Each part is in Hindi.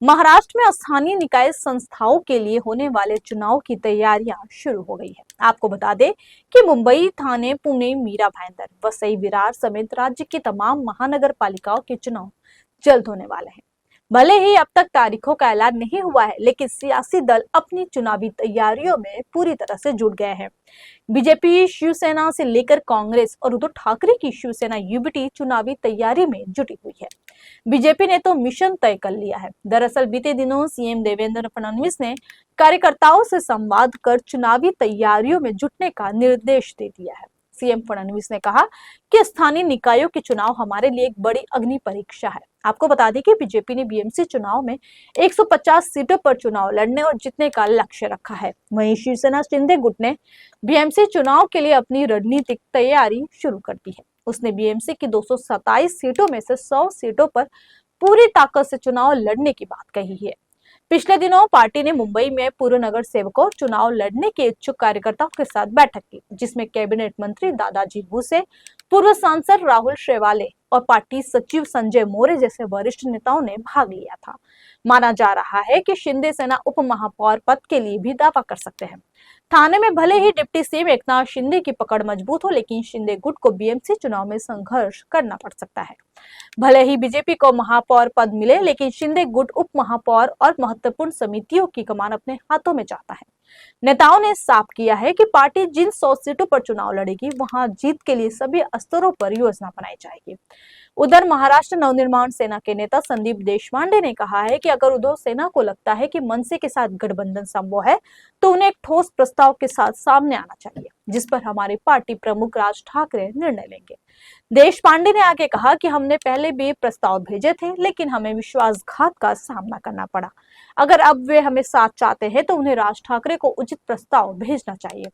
महाराष्ट्र में स्थानीय निकाय संस्थाओं के लिए होने वाले चुनाव की तैयारियां शुरू हो गई है। आपको बता दें कि मुंबई, थाने, पुणे, मीरा भाईंदर, वसई, विरार समेत राज्य की तमाम महानगर पालिकाओं के चुनाव जल्द होने वाले हैं। भले ही अब तक तारीखों का ऐलान नहीं हुआ है, लेकिन सियासी दल अपनी चुनावी तैयारियों में पूरी तरह से जुट गए हैं। बीजेपी, शिवसेना से लेकर कांग्रेस और उद्धव ठाकरे की शिवसेना यूबीटी चुनावी तैयारी में जुटी हुई है। बीजेपी ने तो मिशन तय कर लिया है। दरअसल बीते दिनों सीएम देवेंद्र फडणवीस ने कार्यकर्ताओं से संवाद कर चुनावी तैयारियों में जुटने का निर्देश दे दिया है। सीएम फडणवीस ने कहा कि स्थानीय निकायों के चुनाव हमारे लिए एक बड़ी अग्नि परीक्षा है। आपको बता दें कि बीजेपी ने बीएमसी चुनाव में 150 सीटों पर चुनाव लड़ने और जीतने का लक्ष्य रखा है। वहीं शिवसेना शिंदे गुट ने बीएमसी चुनाव के लिए अपनी रणनीतिक तैयारी शुरू कर दी है। उसने बीएमसी की 227 सीटों में से 100 सीटों पर पूरी ताकत से चुनाव लड़ने की बात कही है। पिछले दिनों पार्टी ने मुंबई में पूर्व नगर सेवकों चुनाव लड़ने के इच्छुक कार्यकर्ताओं के साथ बैठक की, जिसमें कैबिनेट मंत्री दादाजी भूसे, पूर्व सांसद राहुल शेवाले और पार्टी सचिव संजय मोरे जैसे वरिष्ठ नेताओं ने भाग लिया था। माना जा रहा है कि शिंदे सेना उप महापौर पद के लिए भी दावा कर सकते हैं। थाने में भले ही डिप्टी सीएम एकनाथ शिंदे की पकड़ मजबूत हो, लेकिन शिंदे गुट को बीएमसी चुनाव में संघर्ष करना पड़ सकता है। भले ही बीजेपी को महापौर पद मिले, लेकिन शिंदे गुट उप महापौर और महत्वपूर्ण समितियों की कमान अपने हाथों में चाहता है। नेताओं ने साफ किया है कि पार्टी जिन 100 सीटों पर चुनाव लड़ेगी, वहां जीत के लिए सभी स्तरों पर योजना बनाई जाएगी। उधर महाराष्ट्र नवनिर्माण सेना के नेता संदीप देशपांडे ने कहा है कि अगर उद्धव सेना को लगता है कि मनसे के साथ गठबंधन संभव है, तो उन्हें एक ठोस प्रस्ताव के साथ सामने आना चाहिए, जिस पर हमारी पार्टी प्रमुख राज ठाकरे निर्णय लेंगे। देशपांडे ने आगे कहा कि हमने पहले भी प्रस्ताव भेजे थे, लेकिन हमें विश्वासघात का सामना करना पड़ा। अगर अब वे हमें साथ चाहते हैं, तो उन्हें राज ठाकरे को उचित प्रस्ताव भेजना चाहिए।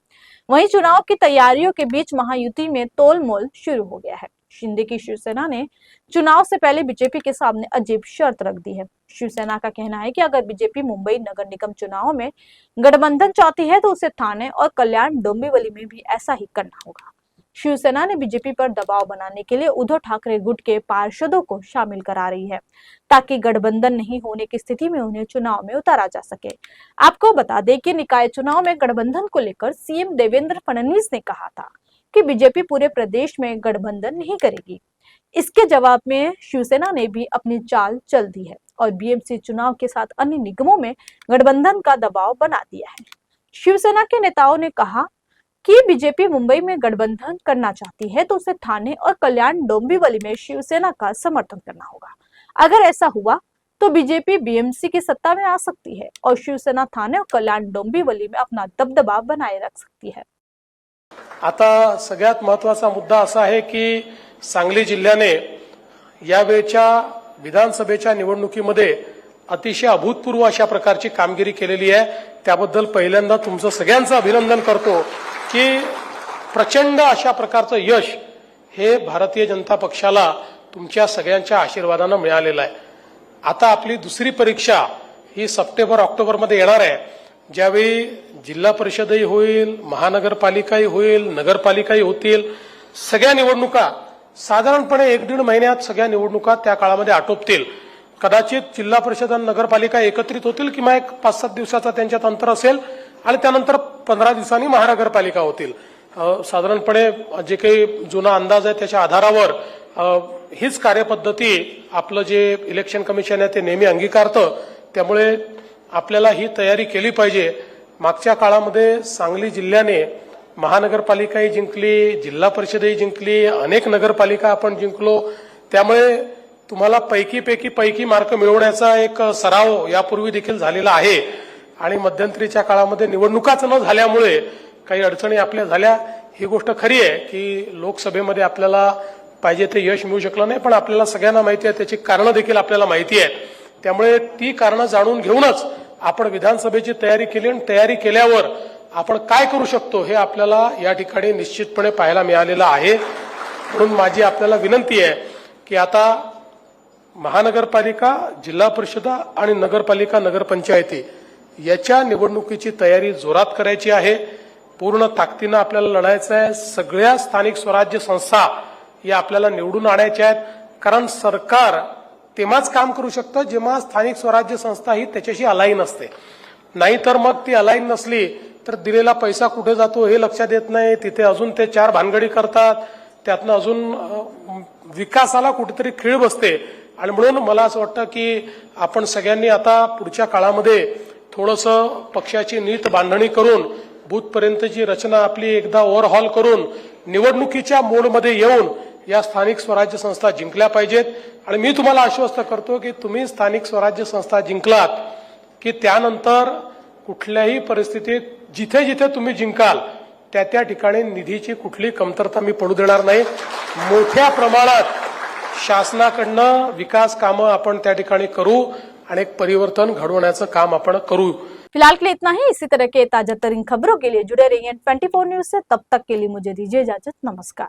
वहीं चुनाव की तैयारियों के बीच महायुति में तोलमोल शुरू हो गया है। शिंदे की शिवसेना ने चुनाव से पहले बीजेपी के सामने अजीब शर्त रख दी है। शिवसेना का कहना है कि अगर बीजेपी मुंबई नगर निगम चुनाव में गठबंधन चाहती है, तो उसे थाने और कल्याण डोंबिवली में भी ऐसा ही करना होगा। शिवसेना ने बीजेपी पर दबाव बनाने के लिए उद्धव ठाकरे गुट के पार्षदों को शामिल करा रही है, ताकि गठबंधन नहीं होने की स्थिति में उन्हें चुनाव में उतारा जा सके। आपको बता दें कि निकाय चुनाव में गठबंधन को लेकर सीएम देवेंद्र फडणवीस ने कहा था कि बीजेपी पूरे प्रदेश में गठबंधन नहीं करेगी। इसके जवाब में शिवसेना ने भी अपनी चाल चल दी है और बीएमसी चुनाव के साथ अन्य निगमों में गठबंधन का दबाव बना दिया है। शिवसेना के नेताओं ने कहा कि बीजेपी मुंबई में गठबंधन करना चाहती है, तो उसे थाने और कल्याण डोंबिवली में शिवसेना का समर्थन करना होगा। अगर ऐसा हुआ तो बीजेपी बीएमसी की सत्ता में आ सकती है और शिवसेना थाने और कल्याण डोंबिवली में अपना दबदबा बनाए रख सकती है। आता सगळ्यात महत्त्वाचा मुद्दा असा आहे की सांगली जिल्ह्याने यावेळच्या विधानसभेच्या निवडणुकीमध्ये अतिशय अभूतपूर्व अशा प्रकारची कामगिरी केलेली आहे। त्याबद्दल पहिल्यांदा तुमचं सगळ्यांचं अभिनंदन करतो की प्रचंड अशा प्रकारचं यश हे भारतीय जनता पक्षाला तुमच्या सगळ्यांच्या आशीर्वादाने मिळालेलं आहे। आता आपली दुसरी परीक्षा ही सप्टेंबर ऑक्टोबर मध्ये येणार आहे, ज्यावेळी जिल्हा परिषदही होईल, महानगरपालिकाही होईल, नगरपालिकाही होतील। सगळ्या निवडणुका साधारणपणे 1-1.5 महिन्यात सगळ्या निवडणुका त्या काळामध्ये आटोपतील। कदाचित जिल्हा परिषद आणि नगरपालिका एकत्रित होतील किंवा एक 5-7 दिवसाचा त्यांच्यात अंतर असेल आणि त्यानंतर 15 दिवसांनी महानगरपालिका होतील। साधारणपणे जे काही जुना अंदाज आहे त्याच्या आधारावर हीच कार्यपद्धती आपलं जे इलेक्शन कमिशन आहे ते नेहमी अंगीकारतं। त्यामुळे आपल्याला ही तयारी केली पाहिजे। मागच्या काळामध्ये सांगली जिल्ह्याने महानगरपालिकाही जिंकली, जिल्हा परिषदही जिंकली, अनेक नगरपालिका आपण जिंकलो। त्यामुळे तुम्हाला पैकी मार्क मिळवण्याचा एक सराव यापूर्वी देखील झालेला आहे आणि मध्यंतरीच्या काळामध्ये निवडणुकाच न झाल्यामुळे काही अडचणी आपल्या झाल्या। ही गोष्ट खरी आहे की लोकसभेमध्ये आपल्याला पाहिजे ते यश मिळू शकलं नाही, पण आपल्याला सगळ्यांना माहिती आहे त्याची कारणं देखील आपल्याला माहिती आहे। त्यामुळे ती कारणं जाणून घेऊनच आपण विधानसभेची तयारी केली आणि तयारी केल्यावर आपण काय करू शकतो हे आपल्याला या ठिकाणी निश्चितपणे पाहायला मिळालेलं आहे। म्हणून माझी आपल्याला विनंती आहे की आता महानगरपालिका, जिल्हा परिषद आणि नगरपालिका, नगरपंचायती याच्या निवडणुकीची तयारी जोरात करायची आहे। पूर्ण ताकदीने आपल्याला लढायचं आहे। सगळ्या स्थानिक स्वराज्य संस्था या आपल्याला निवडून आणायच्या आहेत, कारण सरकार तेव्हाच काम करू शकतं जेव्हा स्थानिक स्वराज्य संस्था ही त्याच्याशी अलाईन असते. नाहीतर मग ती अलाईन नसली तर दिलेला पैसा कुठे जातो हे लक्षात येत नाही. तिथे अजून ते चार भानगडी करतात, त्यातनं अजून विकासाला कुठेतरी खीळ बसते. आणि म्हणून मला असं वाटतं की आपण सगळ्यांनी आता पुढच्या काळामध्ये थोडंसं पक्षाची नीट बांधणी करून बूथपर्यंतची रचना आपली एकदा ओव्हरहॉल करून निवडणुकीच्या मोडमध्ये येऊन या स्थानिक स्वराज्य संस्था जिंकल्या पाहिजेत. आणि मी तुम्हाला आश्वस्त करतो की तुम्ही स्थानिक स्वराज्य संस्था जिंकलात की त्यानंतर कुठल्याही परिस्थितीत जिथे जिथे तुम्ही जिंकाल त्या त्या ठिकाणी निधीची कुठली कमतरता मी पडू देणार नाही. मोठ्या प्रमाणात शासनाकडनं विकास कामं आपण त्या ठिकाणी करू आणि एक परिवर्तन घडवण्याचं काम आपण करू. फिलहाल के लिए इतना ही. इसी तरह के ताजा तरीन खबरों के लिए जुड़े रहिए 24 न्यूज से. तब तक के लिए मुझे दीजिए इजाजत. नमस्कार.